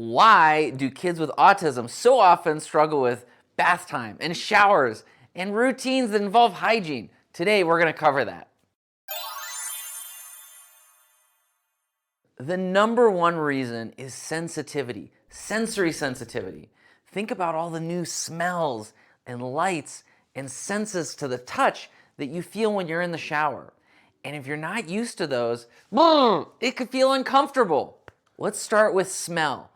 Why do kids with autism so often struggle with bath time and showers and routines that involve hygiene? Today, we're going to cover that. The number one reason is sensitivity, sensory sensitivity. Think about all the new smells and lights and senses to the touch that you feel when you're in the shower. And if you're not used to those, it could feel uncomfortable. Let's start with smell.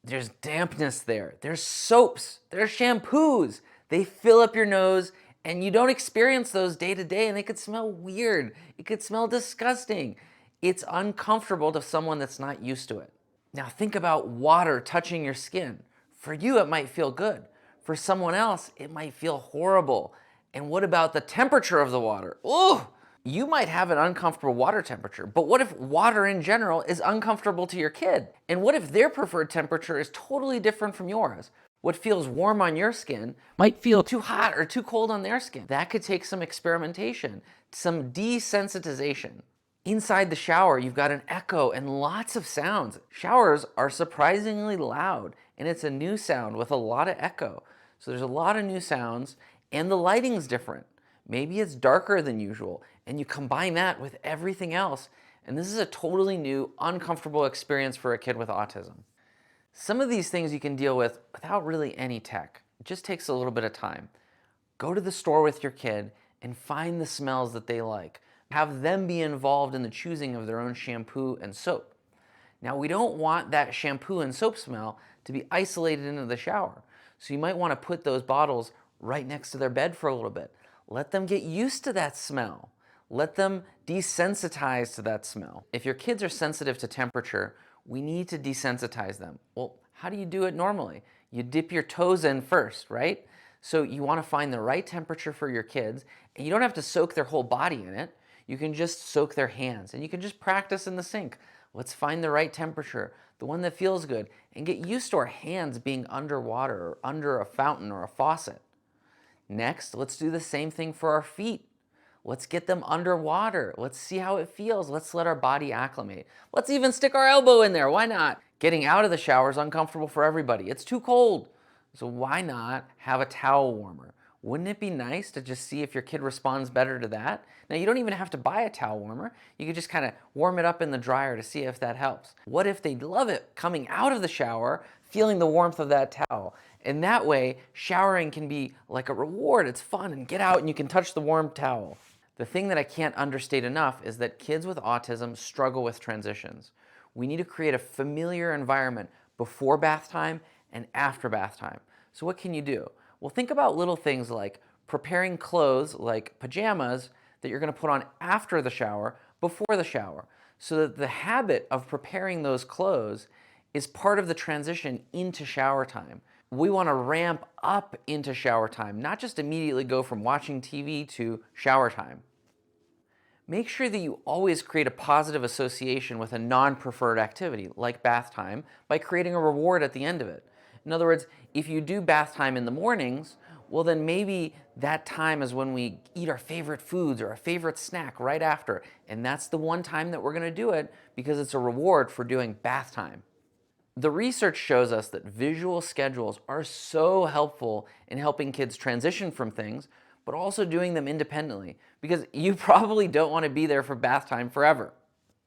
There's dampness there. There's soaps. There's shampoos. They fill up your nose, and you don't experience those day to day, and they could smell weird. It could smell disgusting. It's uncomfortable to someone that's not used to it. Now think about water touching your skin. For you, it might feel good. For someone else, it might feel horrible. And what about the temperature of the water? Ooh! You might have an uncomfortable water temperature, but what if water in general is uncomfortable to your kid? And what if their preferred temperature is totally different from yours? What feels warm on your skin might feel too hot or too cold on their skin. That could take some experimentation, some desensitization. Inside the shower, you've got an echo and lots of sounds. Showers are surprisingly loud, and it's a new sound with a lot of echo. So there's a lot of new sounds, and the lighting's different. Maybe it's darker than usual, and you combine that with everything else, and this is a totally new, uncomfortable experience for a kid with autism. Some of these things you can deal with without really any tech. It just takes a little bit of time. Go to the store with your kid and find the smells that they like. Have them be involved in the choosing of their own shampoo and soap. Now, we don't want that shampoo and soap smell to be isolated into the shower, so you might want to put those bottles right next to their bed for a little bit. Let them get used to that smell. Let them desensitize to that smell. If your kids are sensitive to temperature, we need to desensitize them. Well, how do you do it normally? You dip your toes in first, right? So you want to find the right temperature for your kids, and you don't have to soak their whole body in it. You can just soak their hands, and you can just practice in the sink. Let's find the right temperature, the one that feels good, and get used to our hands being underwater or under a fountain or a faucet. Next, let's do the same thing for our feet. Let's get them underwater. Let's see how it feels. Let's let our body acclimate. Let's even stick our elbow in there. Why not? Getting out of the shower is uncomfortable for everybody. It's too cold. So why not have a towel warmer? Wouldn't it be nice to just see if your kid responds better to that? Now, you don't even have to buy a towel warmer. You could just kind of warm it up in the dryer to see if that helps. What if they love it coming out of the shower, feeling the warmth of that towel? And that way, showering can be like a reward. It's fun, and get out and you can touch the warm towel. The thing that I can't understate enough is that kids with autism struggle with transitions. We need to create a familiar environment before bath time and after bath time. So what can you do? Well, think about little things like preparing clothes like pajamas that you're going to put on after the shower, before the shower, so that the habit of preparing those clothes is part of the transition into shower time. We want to ramp up into shower time, not just immediately go from watching TV to shower time. Make sure that you always create a positive association with a non-preferred activity, like bath time, by creating a reward at the end of it. In other words, if you do bath time in the mornings, well then maybe that time is when we eat our favorite foods or our favorite snack right after, and that's the one time that we're going to do it because it's a reward for doing bath time. The research shows us that visual schedules are so helpful in helping kids transition from things, but also doing them independently, because you probably don't want to be there for bath time forever.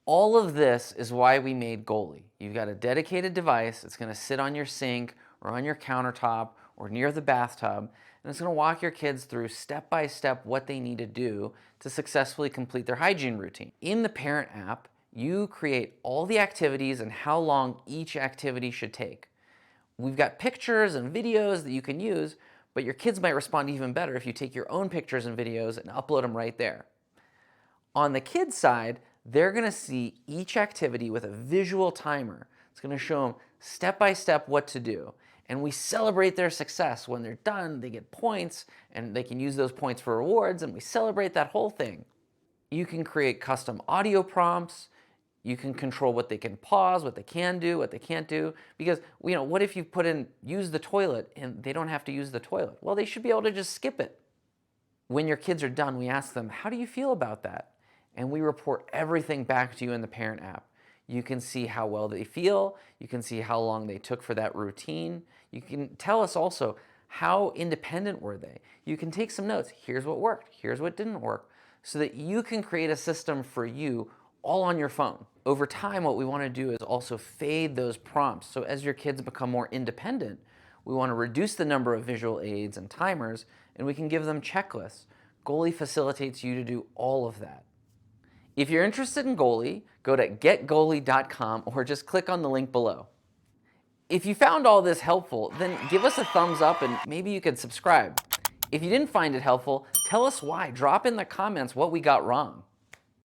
All of this is why we made Goalie. You've got a dedicated device. It's going to sit on your sink or on your countertop or near the bathtub, and it's going to walk your kids through step by step what they need to do to successfully complete their hygiene routine. In the parent app, you create all the activities and how long each activity should take. We've got pictures and videos that you can use, but your kids might respond even better if you take your own pictures and videos and upload them right there. On the kids' side, they're going to see each activity with a visual timer. It's going to show them step by step what to do. And we celebrate their success. When they're done, they get points, and they can use those points for rewards, and we celebrate that whole thing. You can create custom audio prompts. You can control what they can pause, what they can do, what they can't do. Because, what if you put in use the toilet and they don't have to use the toilet? Well, they should be able to just skip it. When your kids are done, we ask them, how do you feel about that? And we report everything back to you in the parent app. You can see how well they feel. You can see how long they took for that routine. You can tell us also how independent were they. You can take some notes. Here's what worked. Here's what didn't work. So that you can create a system for you all on your phone. Over time, what we want to do is also fade those prompts. So as your kids become more independent, we want to reduce the number of visual aids and timers, and we can give them checklists. Goalie facilitates you to do all of that. If you're interested in Goalie, go to getgoalie.com or just click on the link below. If you found all this helpful, then give us a thumbs up and maybe you could subscribe. If you didn't find it helpful, tell us why. Drop in the comments what we got wrong.